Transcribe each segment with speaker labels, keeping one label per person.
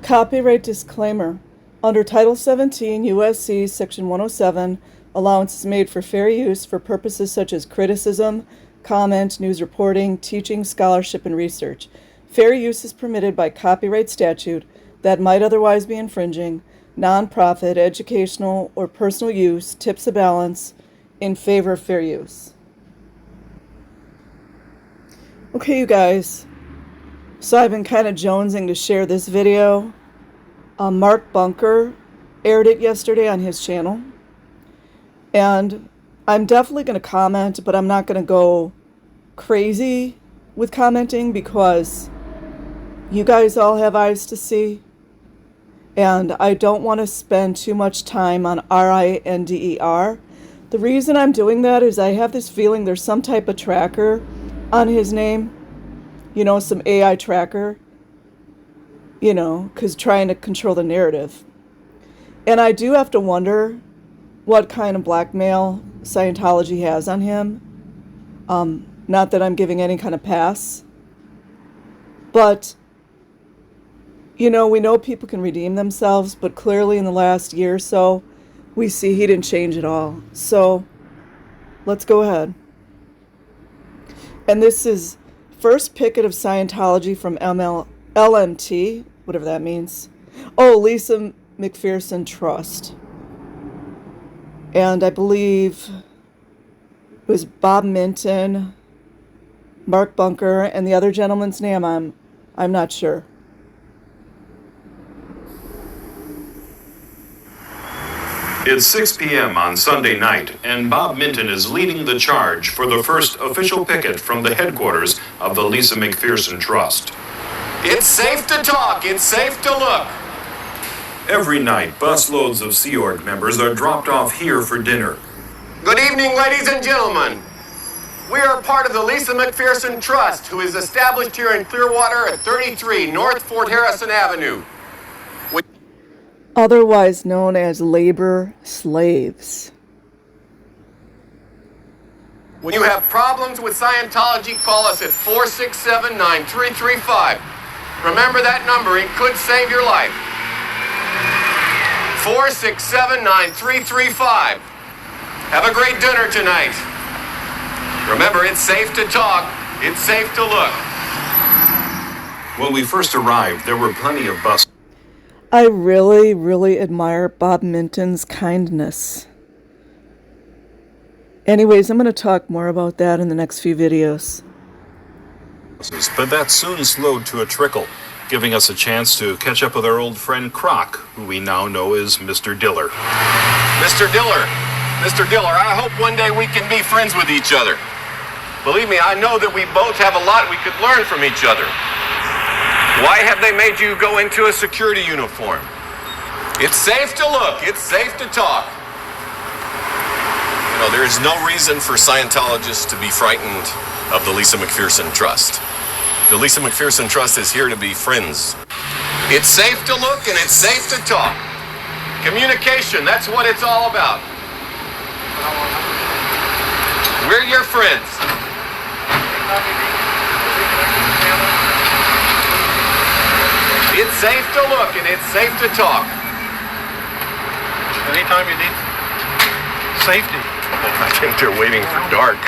Speaker 1: Copyright disclaimer. Under Title 17 U.S.C. Section 107, allowance is made for fair use for purposes such as criticism, comment, news reporting, teaching, scholarship, and research. Fair use is permitted by copyright statute that might otherwise be infringing. Non-profit, educational, or personal use tips the balance in favor of fair use. Okay, you guys. So I've been kind of jonesing to share this video. Mark Bunker aired it yesterday on his channel. And I'm definitely going to comment, but I'm not going to go crazy with commenting because you guys all have eyes to see. And I don't want to spend too much time on RINDER. The reason I'm doing that is I have this feeling there's some type of tracker on his name. You know, some AI tracker, you know, because trying to control the narrative. And I do have to wonder what kind of blackmail Scientology has on him. Not that I'm giving any kind of pass. But, you know, we know people can redeem themselves, but clearly in the last year or so, we see he didn't change at all. So, let's go ahead. And this is first Picket of Scientology from L.M.T, whatever that means. Oh, Lisa McPherson Trust. And I believe it was Bob Minton, Mark Bunker, and the other gentleman's name, I'm not sure.
Speaker 2: It's 6 p.m. on Sunday night, and Bob Minton is leading the charge for the first official picket from the headquarters of the Lisa McPherson Trust.
Speaker 3: It's safe to talk. It's safe to look.
Speaker 2: Every night, busloads of Sea Org members are dropped off here for dinner.
Speaker 3: Good evening, ladies and gentlemen. We are part of the Lisa McPherson Trust, who is established here in Clearwater at 33 North Fort Harrison Avenue.
Speaker 1: Otherwise known as labor slaves.
Speaker 3: When you have problems with Scientology, call us at 467-9335. Remember that number, it could save your life. 467-9335. Have a great dinner tonight. Remember, it's safe to talk, it's safe to look.
Speaker 2: When we first arrived, there were plenty of buses.
Speaker 1: I really, really admire Bob Minton's kindness. Anyways, I'm going to talk more about that in the next few videos.
Speaker 2: But that soon slowed to a trickle, giving us a chance to catch up with our old friend Croc, who we now know as Mr. Diller.
Speaker 3: Mr. Diller, I hope one day we can be friends with each other. Believe me, I know that we both have a lot we could learn from each other. Why have they made you go into a security uniform? It's safe to look, it's safe to talk.
Speaker 4: You know, there is no reason for Scientologists to be frightened of the Lisa McPherson Trust. The Lisa McPherson Trust is here to be friends.
Speaker 3: It's safe to look and it's safe to talk. Communication, that's what it's all about. We're your friends. It's safe to look and it's safe to talk.
Speaker 5: Anytime you need safety.
Speaker 4: I think they're waiting for dark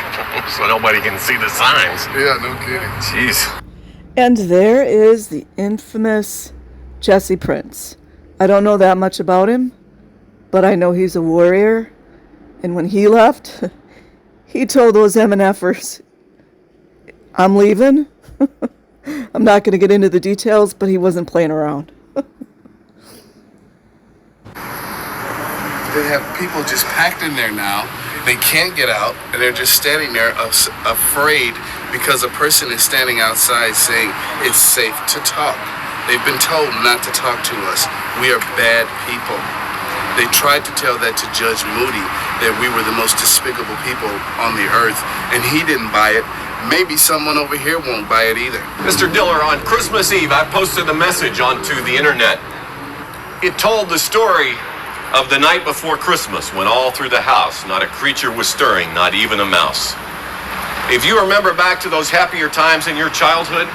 Speaker 4: so nobody can see the signs.
Speaker 5: Yeah, no kidding.
Speaker 4: Jeez.
Speaker 1: And there is the infamous Jesse Prince. I don't know that much about him, but I know he's a warrior. And when he left, he told those MNFers, I'm leaving. I'm not going to get into the details, but he wasn't playing around.
Speaker 5: They have people just packed in there now. They can't get out, and they're just standing there afraid because a person is standing outside saying it's safe to talk. They've been told not to talk to us. We are bad people. They tried to tell that to Judge Moody, that we were the most despicable people on the earth, and he didn't buy it. Maybe someone over here won't buy it either.
Speaker 3: Mr. Diller, on Christmas Eve, I posted a message onto the internet. It told the story of the night before Christmas, when all through the house, not a creature was stirring, not even a mouse. If you remember back to those happier times in your childhood,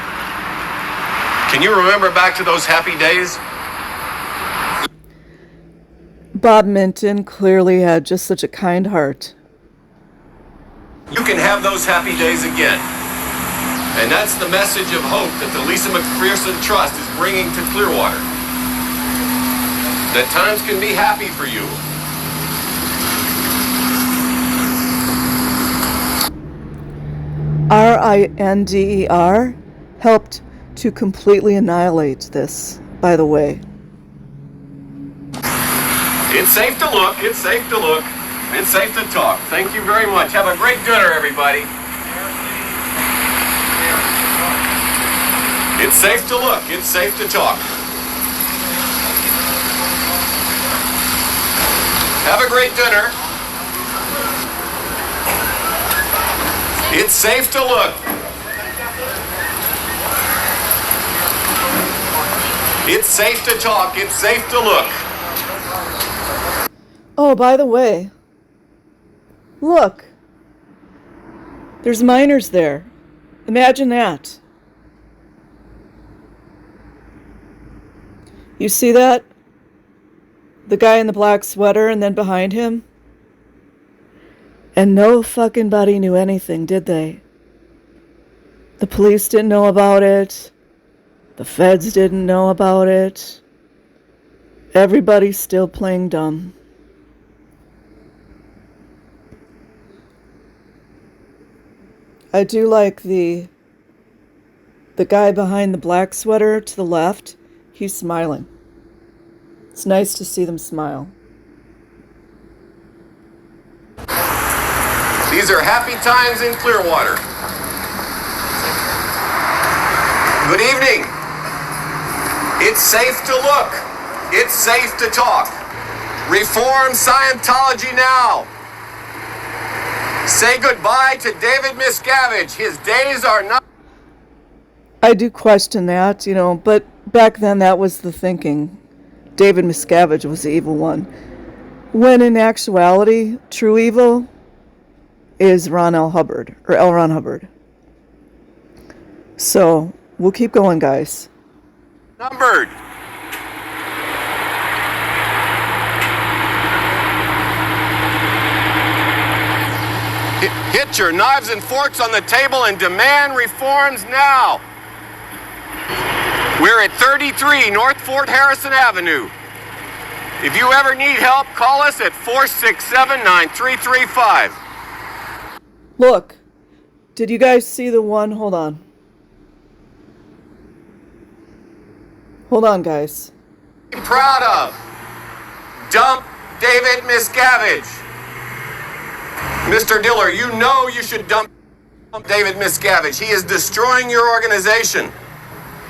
Speaker 3: can you remember back to those happy days?
Speaker 1: Bob Minton clearly had just such a kind heart.
Speaker 3: You can have those happy days again. And that's the message of hope that the Lisa McPherson Trust is bringing to Clearwater. That times can be happy for you.
Speaker 1: RINDER helped to completely annihilate this, by the way.
Speaker 3: It's safe to look, it's safe to look, it's safe to talk. Thank you very much. Have a great dinner, everybody. It's safe to look, it's safe to talk. Have a great dinner. It's safe to look. It's safe to talk, it's safe to look.
Speaker 1: Oh, by the way, look, there's miners there. Imagine that. You see that? The guy in the black sweater and then behind him? And no fucking body knew anything, did they? The police didn't know about it. The feds didn't know about it. Everybody's still playing dumb. I do like the guy behind the black sweater to the left. He's smiling. It's nice to see them smile.
Speaker 3: These are happy times in Clearwater. Good evening. It's safe to look. It's safe to talk. Reform Scientology now. Say goodbye to David Miscavige. His days are not...
Speaker 1: I do question that, but back then that was the thinking. David Miscavige was the evil one. When in actuality, true evil is Ron L. Hubbard, or L. Ron Hubbard. So, we'll keep going, guys.
Speaker 3: numbered. Hit your knives and forks on the table and demand reforms now. We're at 33 North Fort Harrison Avenue. If you ever need help, call us at 467-9335.
Speaker 1: Look, did you guys see the one? Hold on. Hold on, guys.
Speaker 3: Be proud of. Dump David Miscavige. Mr. Diller, you know you should dump David Miscavige. He is destroying your organization.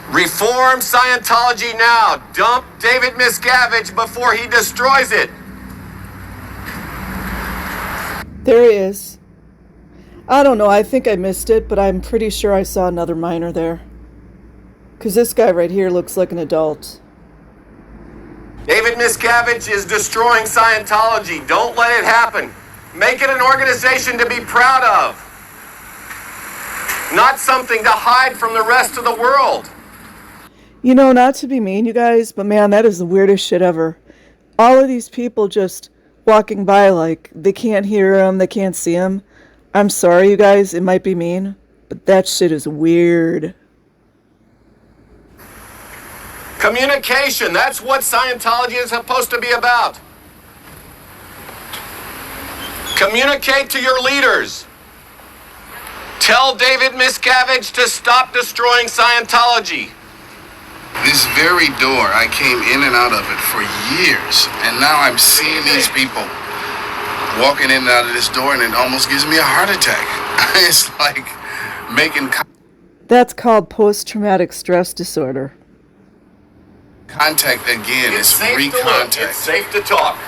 Speaker 3: Reform Scientology now. Dump David Miscavige before he destroys it.
Speaker 1: There he is. I don't know, I think I missed it, but I'm pretty sure I saw another minor there. Because this guy right here looks like an adult.
Speaker 3: David Miscavige is destroying Scientology. Don't let it happen. Make it an organization to be proud of. Not something to hide from the rest of the world.
Speaker 1: You know, not to be mean, you guys, but man, that is the weirdest shit ever. All of these people just walking by like they can't hear him, they can't see him. I'm sorry, you guys, it might be mean, but that shit is weird.
Speaker 3: Communication, that's what Scientology is supposed to be about. Communicate to your leaders. Tell David Miscavige to stop destroying Scientology.
Speaker 5: This very door, I came in and out of it for years, and now I'm seeing these people walking in and out of this door, and it almost gives me a heart attack. It's like making
Speaker 1: That's called post-traumatic stress disorder.
Speaker 5: contact again. It's
Speaker 3: safe to look.
Speaker 5: recontact.
Speaker 3: It's safe to talk.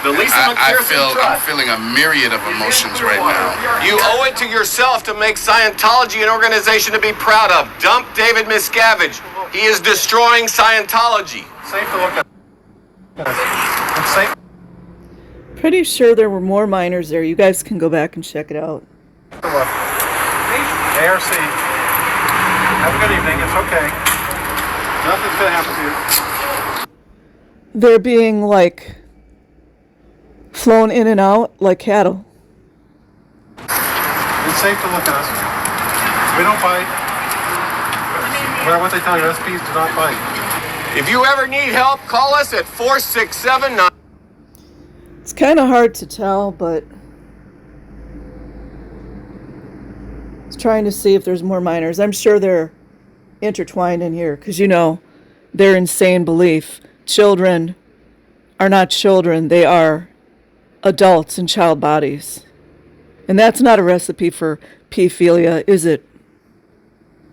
Speaker 3: The Lisa
Speaker 5: I'm
Speaker 3: Trust.
Speaker 5: feeling a myriad of emotions right now.
Speaker 3: You owe it to yourself to make Scientology an organization to be proud of. Dump David Miscavige. He is destroying Scientology.
Speaker 6: Safe to look at. It's safe
Speaker 1: Pretty sure there were more minors there. You guys can go back and check it out.
Speaker 6: to look. ARC. Have a good evening. It's okay. Nothing's gonna happen to you.
Speaker 1: They're being like flown in and out like cattle.
Speaker 6: It's safe to look at us. We don't bite. No matter what they tell you, SPs do not bite.
Speaker 3: If you ever need help, call us at 4679.
Speaker 1: It's kind of hard to tell, but I was trying to see if there's more minors. I'm sure they're intertwined in here because, you know, their insane belief. Children are not children. They are adults in child bodies. And that's not a recipe for pedophilia, is it?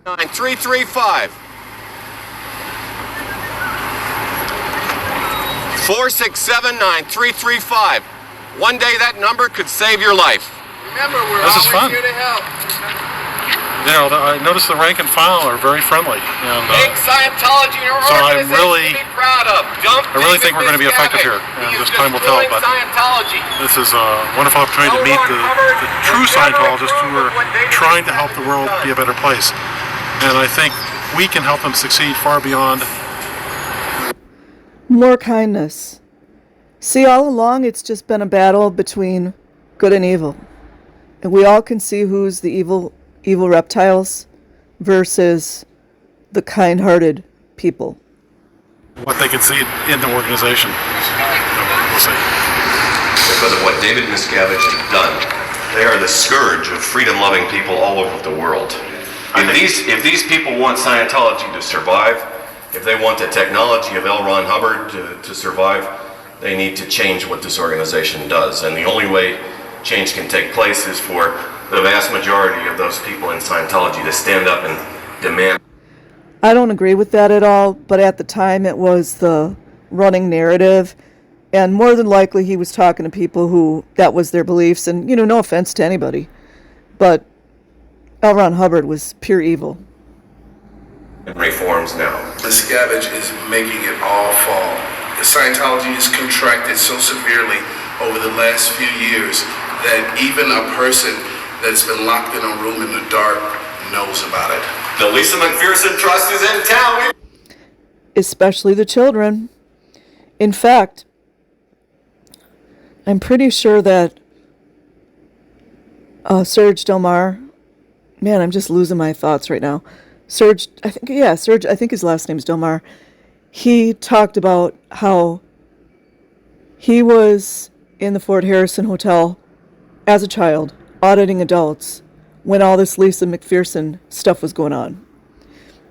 Speaker 3: 9335. 4679335. One day that number could save your life. Remember, we're
Speaker 6: This is
Speaker 3: always
Speaker 6: fun.
Speaker 3: here to help.
Speaker 6: You know, I noticed the rank and file are very friendly. And,
Speaker 3: Big Scientology
Speaker 6: so I'm
Speaker 3: organization
Speaker 6: really-
Speaker 3: to be proud of.
Speaker 6: I really think we're going to be effective here. And just time will tell. But
Speaker 3: Scientology.
Speaker 6: this is a wonderful opportunity to meet the true Scientologists who are trying to help the world be a better place. And I think we can help them succeed far beyond.
Speaker 1: More kindness. See, all along it's just been a battle between good and evil. And we all can see who's the evil reptiles versus the kind-hearted people.
Speaker 6: What they can see in the organization. We'll see.
Speaker 4: Because of what David Miscavige has done, they are the scourge of freedom-loving people all over the world. If these people want Scientology to survive, if they want the technology of L. Ron Hubbard to survive, they need to change what this organization does. And the only way change can take place is for the vast majority of those people in Scientology to stand up and demand.
Speaker 1: I don't agree with that at all, but at the time it was the running narrative. And more than likely he was talking to people who that was their beliefs. And, you know, no offense to anybody, but L. Ron Hubbard was pure evil.
Speaker 4: Reforms now.
Speaker 5: Miscavige is making it all fall. The Scientology has contracted so severely over the last few years that even a person that's been locked in a room in the dark knows about it.
Speaker 4: The Lisa McPherson Trust is in town.
Speaker 1: Especially the children. In fact, I'm pretty sure that Serge Delmar, man, I'm just losing my thoughts right now. Serge, I think his last name's Delmar. He talked about how he was in the Fort Harrison Hotel as a child, auditing adults, when all this Lisa McPherson stuff was going on.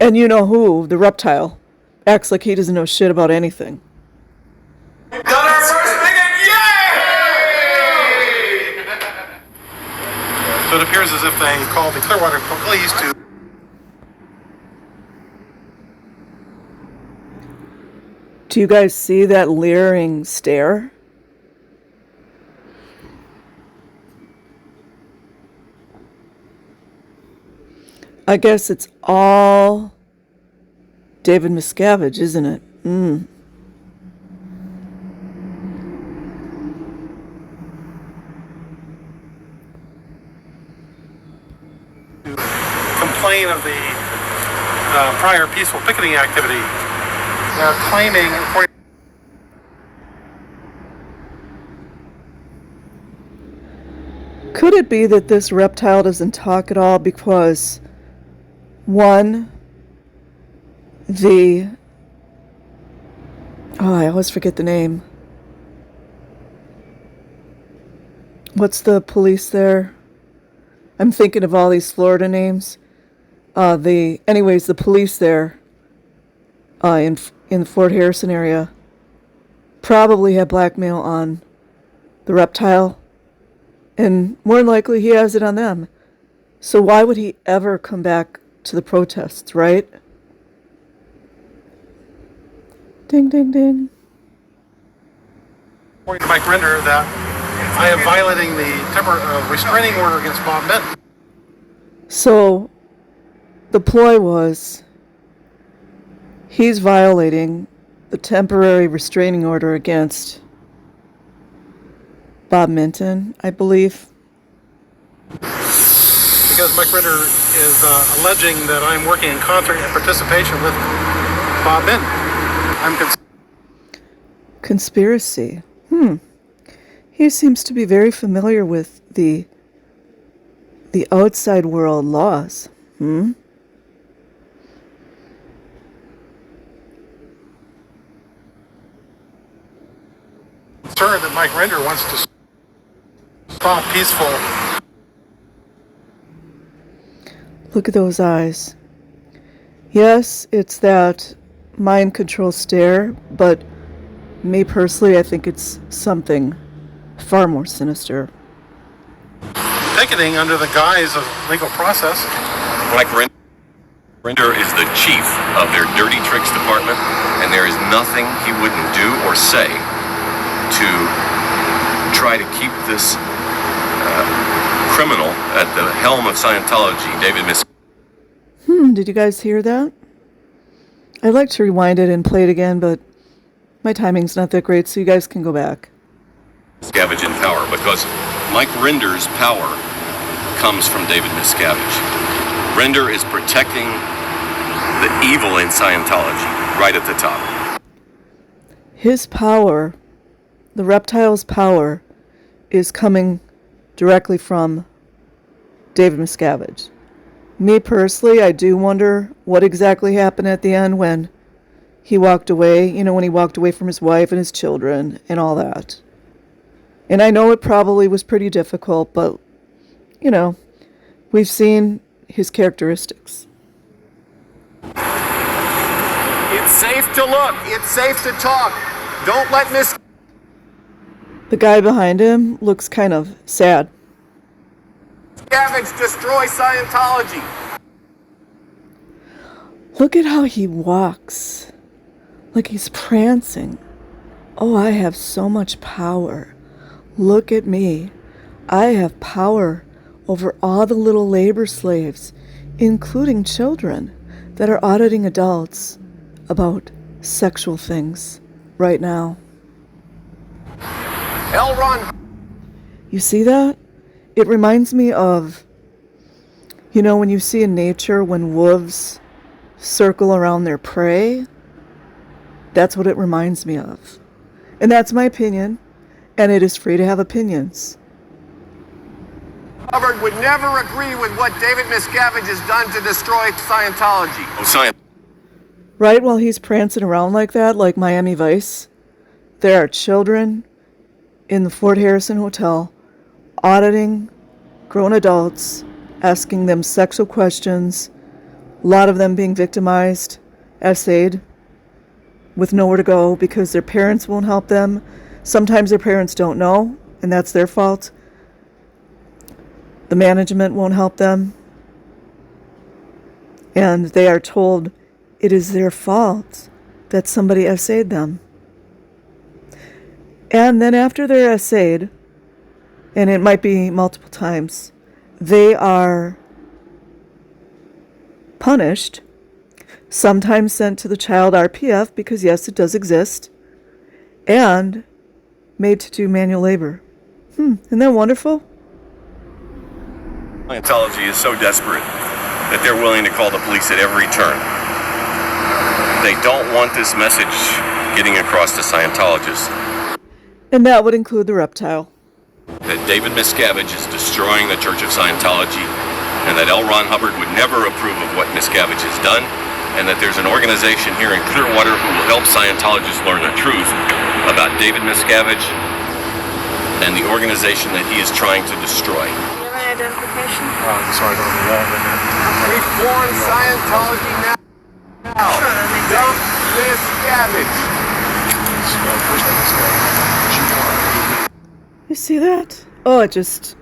Speaker 1: And you know who, the reptile, acts like he doesn't know shit about anything.
Speaker 3: Got our first Picket! Yay!
Speaker 6: So it appears as if they called the Clearwater police to.
Speaker 1: Do you guys see that leering stare? I guess it's all David Miscavige, isn't it?
Speaker 6: Complain of the prior peaceful picketing activity. They're claiming, according
Speaker 1: Could it be that this reptile doesn't talk at all because, one, I always forget the name. What's the police there? I'm thinking of all these Florida names. The police there in the Fort Harrison area probably have blackmail on the reptile, and more than likely he has it on them. So why would he ever come back to the protests, right? Ding, ding, ding.
Speaker 6: to Mike Render, that I am violating the restraining order against Bob Minton.
Speaker 1: So the ploy was he's violating the temporary restraining order against Bob Minton, I believe.
Speaker 6: Because Mike Ritter is alleging that I'm working in concert and participation with Bob Minton. I'm
Speaker 1: Conspiracy. He seems to be very familiar with the outside world laws.
Speaker 6: Concerned that Mike Render wants to stop peaceful.
Speaker 1: Look at those eyes. Yes, it's that mind control stare, but me personally, I think it's something far more sinister.
Speaker 6: Picketing under the guise of legal process.
Speaker 4: Mike Render is the chief of their dirty tricks department, and there is nothing he wouldn't do or say to try to keep this criminal at the helm of Scientology, David Miscavige.
Speaker 1: Did you guys hear that? I'd like to rewind it and play it again, but my timing's not that great, so you guys can go back.
Speaker 4: Miscavige in power, because Mike Render's power comes from David Miscavige. Render is protecting the evil in Scientology, right at the top.
Speaker 1: His power, the reptile's power, is coming directly from David Miscavige. Me personally, I do wonder what exactly happened at the end when he walked away, when he walked away from his wife and his children and all that. And I know it probably was pretty difficult, but, we've seen his characteristics.
Speaker 3: It's safe to look. It's safe to talk. Don't let
Speaker 1: The guy behind him looks kind of sad.
Speaker 3: Miscavige destroy Scientology.
Speaker 1: Look at how he walks. Like he's prancing. Oh, I have so much power. Look at me. I have power over all the little labor slaves, including children, that are auditing adults about sexual things right now.
Speaker 3: L.M.T.
Speaker 1: You see that? It reminds me of, when you see in nature when wolves circle around their prey. That's what it reminds me of. And that's my opinion, and it is free to have opinions.
Speaker 3: Hubbard would never agree with what David Miscavige has done to destroy Scientology.
Speaker 1: Right while he's prancing around like that, like Miami Vice, there are children in the Fort Harrison Hotel auditing grown adults, asking them sexual questions, a lot of them being victimized, essayed, with nowhere to go because their parents won't help them. Sometimes their parents don't know, and that's their fault. The management won't help them. And they are told it is their fault that somebody essayed them. And then after they're essayed, and it might be multiple times, they are punished, sometimes sent to the child RPF, because yes, it does exist, and made to do manual labor. Isn't that wonderful?
Speaker 4: Scientology is so desperate that they're willing to call the police at every turn. They don't want this message getting across to Scientologists.
Speaker 1: And that would include the reptile.
Speaker 4: That David Miscavige is destroying the Church of Scientology, and that L. Ron Hubbard would never approve of what Miscavige has done, and that there's an organization here in Clearwater who will help Scientologists learn the truth about David Miscavige and the organization that he is trying to destroy.
Speaker 7: Identification?
Speaker 6: I'm sorry, I don't know that right now.
Speaker 3: Reform Scientology now. Dump Miscavige.
Speaker 1: You see that? Oh, it just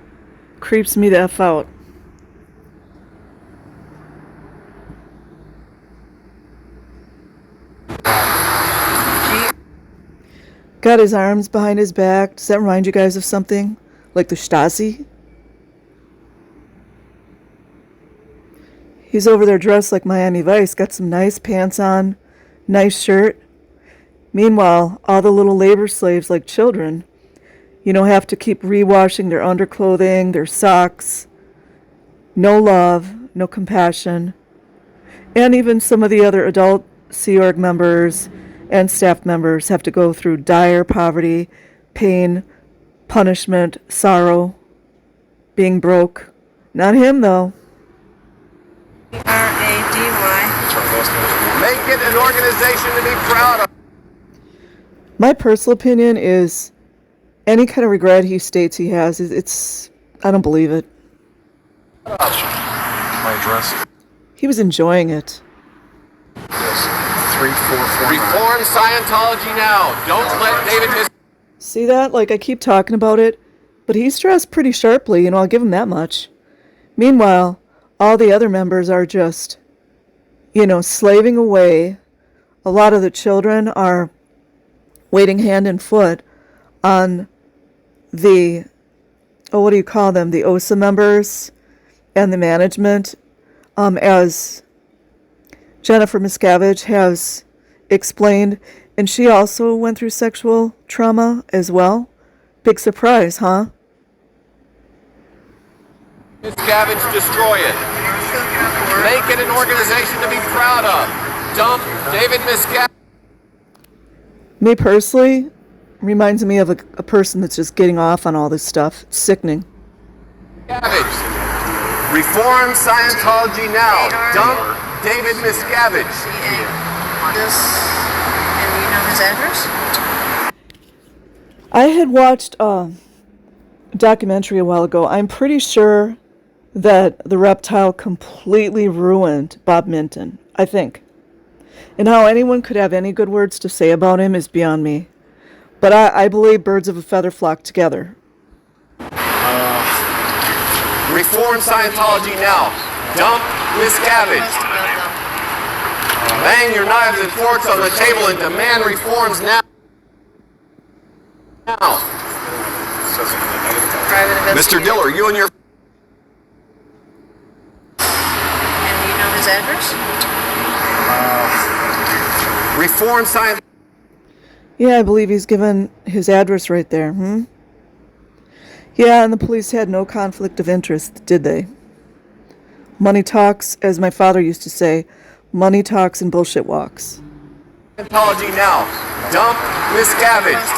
Speaker 1: creeps me the F out. Got his arms behind his back. Does that remind you guys of something? Like the Stasi? He's over there dressed like Miami Vice, got some nice pants on, nice shirt. Meanwhile, all the little labor slaves, like children, have to keep rewashing their underclothing, their socks. No love, no compassion. And even some of the other adult Sea Org members and staff members have to go through dire poverty, pain, punishment, sorrow, being broke. Not him, though.
Speaker 3: R-A-D-Y. Make it an organization to be proud of.
Speaker 1: My personal opinion is any kind of regret he states he has, it's I don't believe it.
Speaker 6: My address.
Speaker 1: He was enjoying it.
Speaker 6: Yes. 344.
Speaker 3: Reform Scientology now. Don't let David miss.
Speaker 1: See that? Like, I keep talking about it, but he's dressed pretty sharply, I'll give him that much. Meanwhile, all the other members are just, slaving away. A lot of the children are waiting hand and foot on the, what do you call them? The OSA members and the management, as Jennifer Miscavige has explained. And she also went through sexual trauma as well. Big surprise, huh?
Speaker 3: Miscavige, destroy it. Make it an organization to be proud of. Dump David Miscavige.
Speaker 1: Me personally, reminds me of a person that's just getting off on all this stuff. It's sickening.
Speaker 3: Reform Scientology now. Dump David Miscavige.
Speaker 7: And you know his address?
Speaker 1: I had watched a documentary a while ago. I'm pretty sure that the reptile completely ruined Bob Minton, I think. And how anyone could have any good words to say about him is beyond me. But I believe birds of a feather flock together.
Speaker 3: Reform Scientology now. Dump Miscavige. Bang your knives and forks on the table and demand reforms now. Mr. Diller, you and your...
Speaker 7: And you know his address?
Speaker 3: Reform Scientology...
Speaker 1: Yeah, I believe he's given his address right there, Yeah, and the police had no conflict of interest, did they? Money talks, as my father used to say, money talks and bullshit walks.
Speaker 3: Scientology now. Dump Miscavige.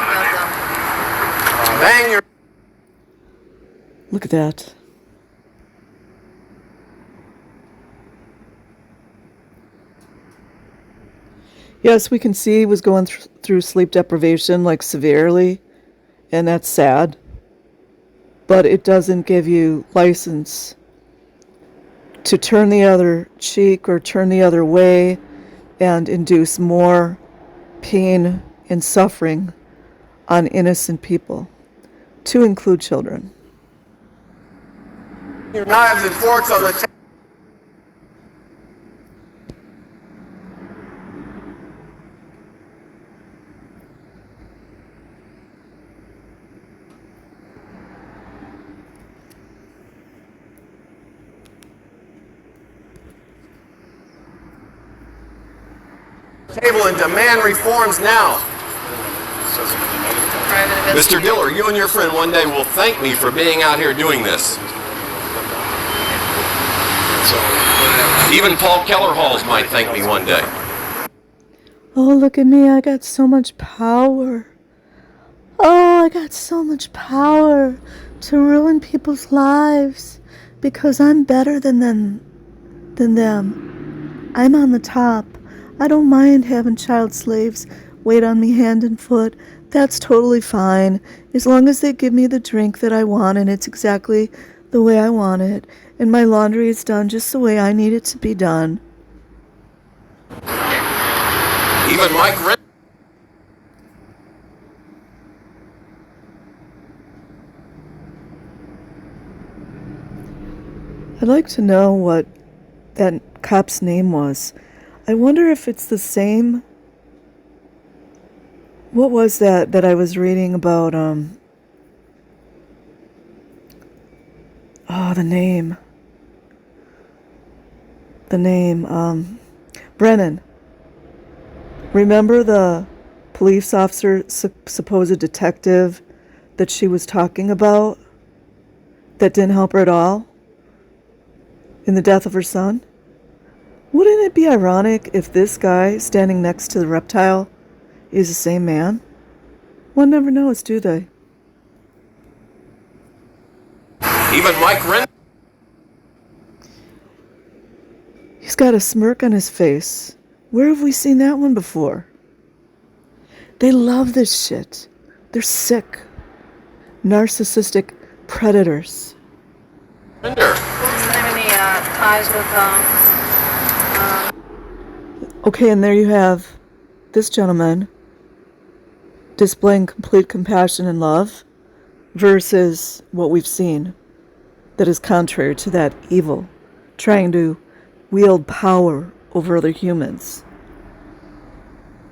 Speaker 3: Bang your...
Speaker 1: Look at that. Yes, we can see he was going through sleep deprivation, like severely, and that's sad. But it doesn't give you license to turn the other cheek or turn the other way and induce more pain and suffering on innocent people, to include children.
Speaker 3: Your knives and forks on the table. And demand reforms now. Mr. Diller, you and your friend one day will thank me for being out here doing this. Even Paul Keller Halls might thank me one day.
Speaker 1: Oh, look at me, I got so much power. Oh, I got so much power to ruin people's lives because I'm better than them. I'm on the top. I don't mind having child slaves wait on me hand and foot. That's totally fine, as long as they give me the drink that I want and it's exactly the way I want it, and my laundry is done just the way I need it to be done.
Speaker 3: Even Mike Ritt.
Speaker 1: I'd like to know what that cop's name was. I wonder if it's the same. What was that I was reading about? The name. Brennan. Remember the police officer, supposed detective that she was talking about? That didn't help her at all? In the death of her son? Wouldn't it be ironic if this guy standing next to the reptile is the same man? One never knows, do they?
Speaker 3: Even Mike Ren.
Speaker 1: He's got a smirk on his face. Where have we seen that one before? They love this shit. They're sick. Narcissistic predators.
Speaker 7: Doesn't have any ties with
Speaker 1: Okay, and there you have this gentleman displaying complete compassion and love versus what we've seen that is contrary to that evil, trying to wield power over other humans.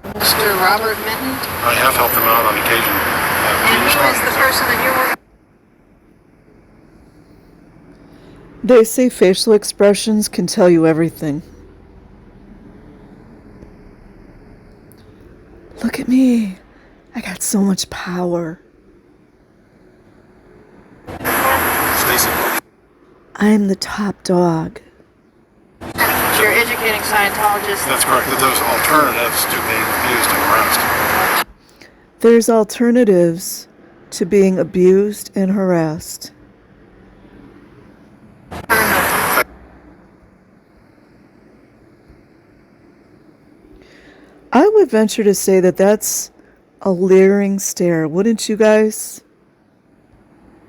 Speaker 7: Mr. Robert Minton.
Speaker 6: I have helped them out on occasion.
Speaker 7: And who is the person that you're working?
Speaker 1: They say facial expressions can tell you everything. Look at me. I got so much power.
Speaker 6: Stacy.
Speaker 1: I'm the top dog.
Speaker 7: You're educating Scientologists.
Speaker 6: That's correct. That there's alternatives to being abused and harassed.
Speaker 1: There's alternatives to being abused and harassed. I would venture to say that that's a leering stare, wouldn't you guys?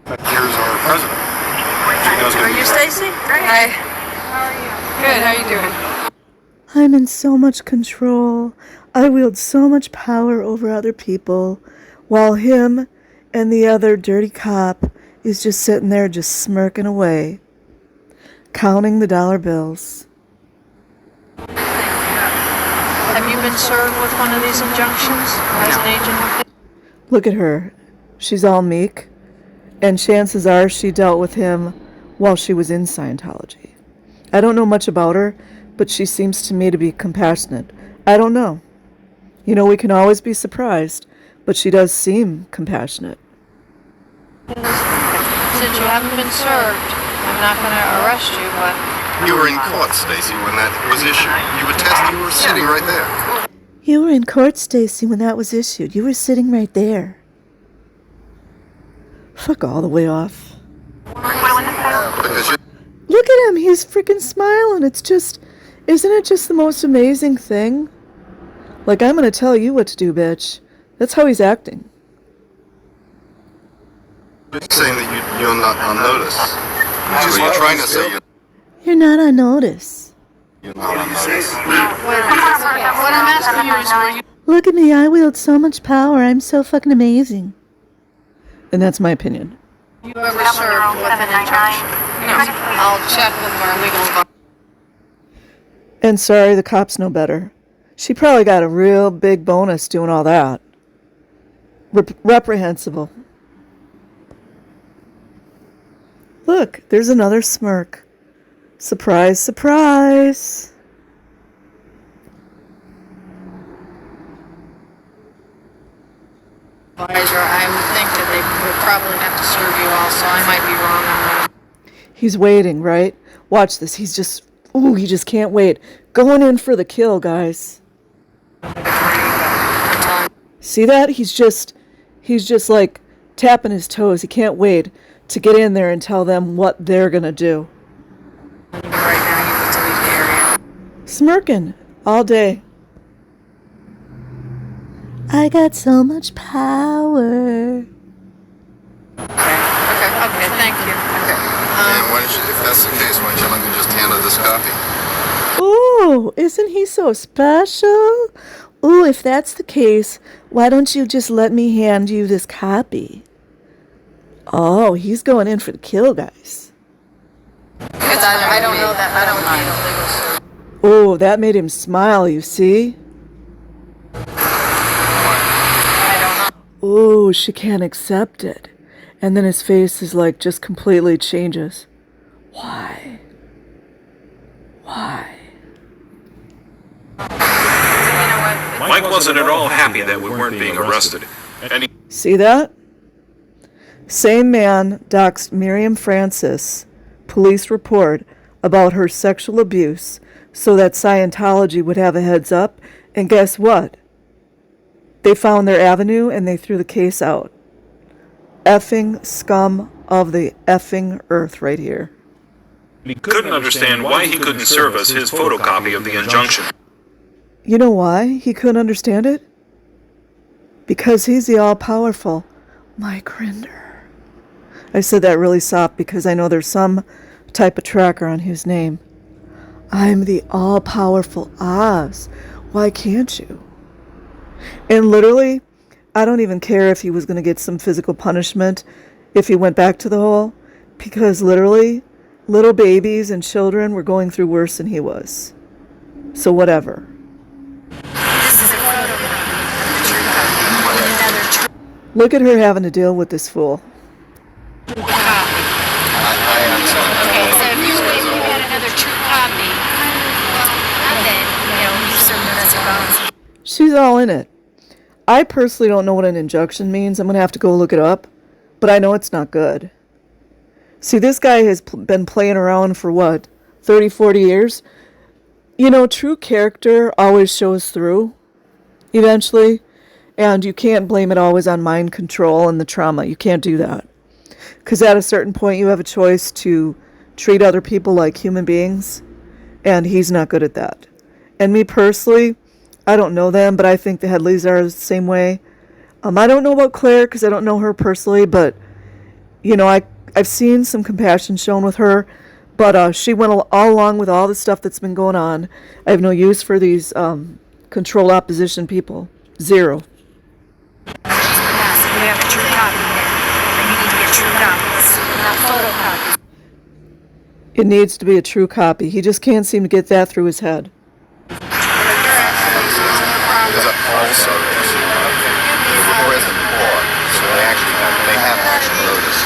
Speaker 6: Here's our president. She does
Speaker 7: Are you Stacy? Hi. How are you? Good. How are you doing?
Speaker 1: I'm in so much control. I wield so much power over other people, while him and the other dirty cop is just sitting there just smirking away, counting the dollar bills.
Speaker 7: Have you been served with one of these injunctions as an agent?
Speaker 1: Look at her. She's all meek, and chances are she dealt with him while she was in Scientology. I don't know much about her, but she seems to me to be compassionate. I don't know. You know, we can always be surprised, but she does seem compassionate.
Speaker 7: Since you haven't been served, I'm not going to arrest you, but...
Speaker 5: You were in court, Stacy, when that was issued. You were sitting right there.
Speaker 1: You were in court, Stacy, when that was issued. You were sitting right there. Fuck all the way off.
Speaker 5: Because
Speaker 1: Look at him. He's freaking smiling. It's just... Isn't it just the most amazing thing? Like, I'm going to tell you what to do, bitch. That's how he's acting.
Speaker 5: you're saying that you're not on notice. So you're trying to say
Speaker 1: You're not on notice.
Speaker 5: you're not on notice.
Speaker 7: What I'm asking you is, were you...
Speaker 1: Look at me. I wield so much power. I'm so fucking amazing. And that's my opinion.
Speaker 7: You ever served with an injunction? No. I'll check with our legal advisor.
Speaker 1: And sorry, the cops know better. She probably got a real big bonus doing all that. Reprehensible. Look, there's another smirk. Surprise, surprise.
Speaker 7: I would think that they would probably have to serve you also. I might be wrong on that.
Speaker 1: He's waiting, right? Watch this. He's just... Ooh, he just can't wait. Going in for the kill, guys. See that? He's just like tapping his toes. He can't wait to get in there and tell them what they're gonna do.
Speaker 7: Right now, you need to leave the area.
Speaker 1: Smirking all day. I got so much power.
Speaker 7: Okay, thank you. Okay.
Speaker 5: And why don't you, if that's the case, why don't you let me just hand her this copy?
Speaker 1: Ooh, isn't he so special? Ooh, if that's the case, why don't you just let me hand you this copy? Oh, he's going in for the kill, guys.
Speaker 7: Because I don't know that. I don't need a legal service.
Speaker 1: Oh, that made him smile, you see?
Speaker 7: I don't know.
Speaker 1: Ooh, she can't accept it. And then his face is like just completely changes. Why? Why?
Speaker 2: Mike wasn't at all happy that we weren't being arrested. And he
Speaker 1: See that? Same man doxed Miriam Francis, police report about her sexual abuse so that Scientology would have a heads up, and guess what? They found their avenue and they threw the case out. Effing scum of the effing earth right here.
Speaker 2: He couldn't understand why he couldn't serve us his photocopy of the injunction.
Speaker 1: You know why he couldn't understand it? Because he's the all-powerful Mike Rinder. I said that really soft because I know there's some type of tracker on his name. I'm the all-powerful Oz. Why can't you? And literally, I don't even care if he was going to get some physical punishment if he went back to the hole, because literally, little babies and children were going through worse than he was. So whatever. Look at her having to deal with this fool.
Speaker 7: Okay, so if you had another true copy, then, you serve them as your bones.
Speaker 1: She's all in it. I personally don't know what an injunction means. I'm going to have to go look it up. But I know it's not good. See, this guy has been playing around for what, 30, 40 years? True character always shows through, eventually. And you can't blame it always on mind control and the trauma. You can't do that. Because at a certain point, you have a choice to treat other people like human beings. And he's not good at that. And me personally, I don't know them, but I think the Headleys are the same way. I don't know about Claire because I don't know her personally, but, I've seen some compassion shown with her. But she went all along with all the stuff that's been going on. I have no use for these control opposition people. Zero.
Speaker 7: You have a true copy then. And you need to get true copies, not photocopies.
Speaker 1: It needs to be a true copy. He just can't seem to get that through his head.
Speaker 5: There's also prison court, so they have actual notice.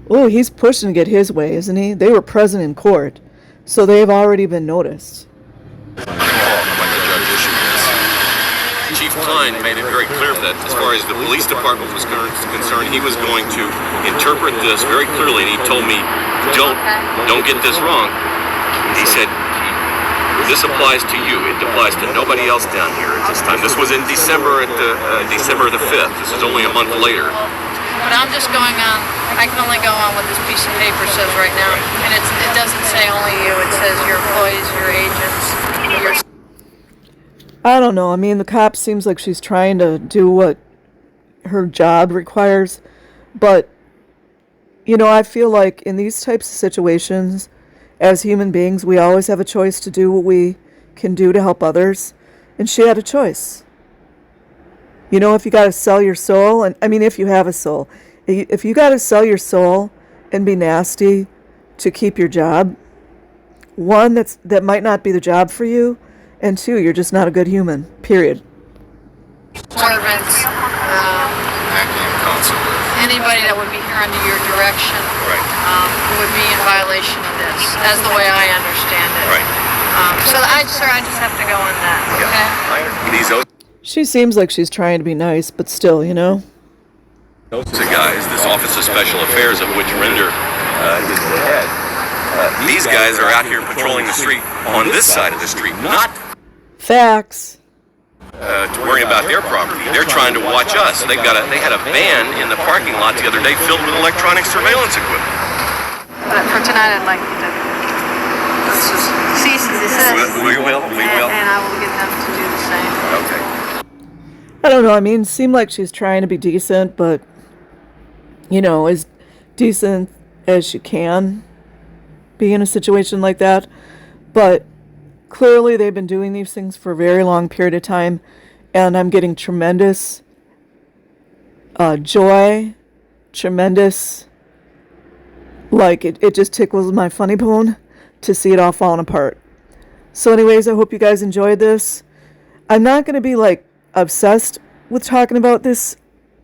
Speaker 1: Oh, he's pushing to get his way, isn't he? They were present in court, so they've already been noticed.
Speaker 3: Chief Klein made it very clear that as far as the police department was concerned, he was going to interpret this very clearly, and he told me, don't get this wrong. He said, this applies to you. It applies to nobody else down here at this time. This was in December December the 5th. This is only a month later. But I'm just going on. I can only go on what this piece of paper says right now, and it doesn't say only you. It says your employees, your agents, your.
Speaker 1: I don't know. I mean, the cop seems like she's trying to do what her job requires, but I feel like in these types of situations, as human beings, we always have a choice to do what we can do to help others. And she had a choice. If you got to sell your soul, and I mean, if you have a soul, if you got to sell your soul and be nasty to keep your job, one, that might not be the job for you, and two, you're just not a good human, period.
Speaker 7: Servants, anybody that would be here under your direction, would be in violation of this, as the way I understand it.
Speaker 3: Right.
Speaker 7: So I just have to go on that. Okay.
Speaker 1: She seems like she's trying to be nice, but still,
Speaker 3: Those guys, this Office of Special Affairs, of which Rinder is the head, these guys are out here patrolling the street on this side of the street, not
Speaker 1: facts.
Speaker 3: To worry about their property. They're trying to watch us. They had a van in the parking lot the other day filled with electronic surveillance equipment.
Speaker 7: But for tonight, I'd like to cease and desist.
Speaker 3: We will.
Speaker 7: And I will get them to do the same.
Speaker 3: Okay.
Speaker 1: I don't know. I mean, it seemed like she's trying to be decent, but, as decent as she can be in a situation like that. But clearly they've been doing these things for a very long period of time, and I'm getting tremendous joy, tremendous, it just tickles my funny bone to see it all falling apart. So anyways, I hope you guys enjoyed this. I'm not going to be obsessed with talking about this.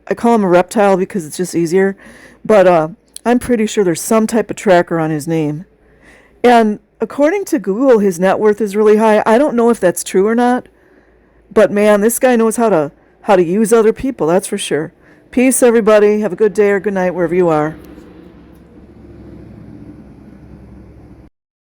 Speaker 1: I call him a reptile because it's just easier, but I'm pretty sure there's some type of tracker on his name. And according to Google, his net worth is really high. I don't know if that's true or not, but man, this guy knows how to use other people, that's for sure. Peace, everybody. Have a good day or good night wherever you are.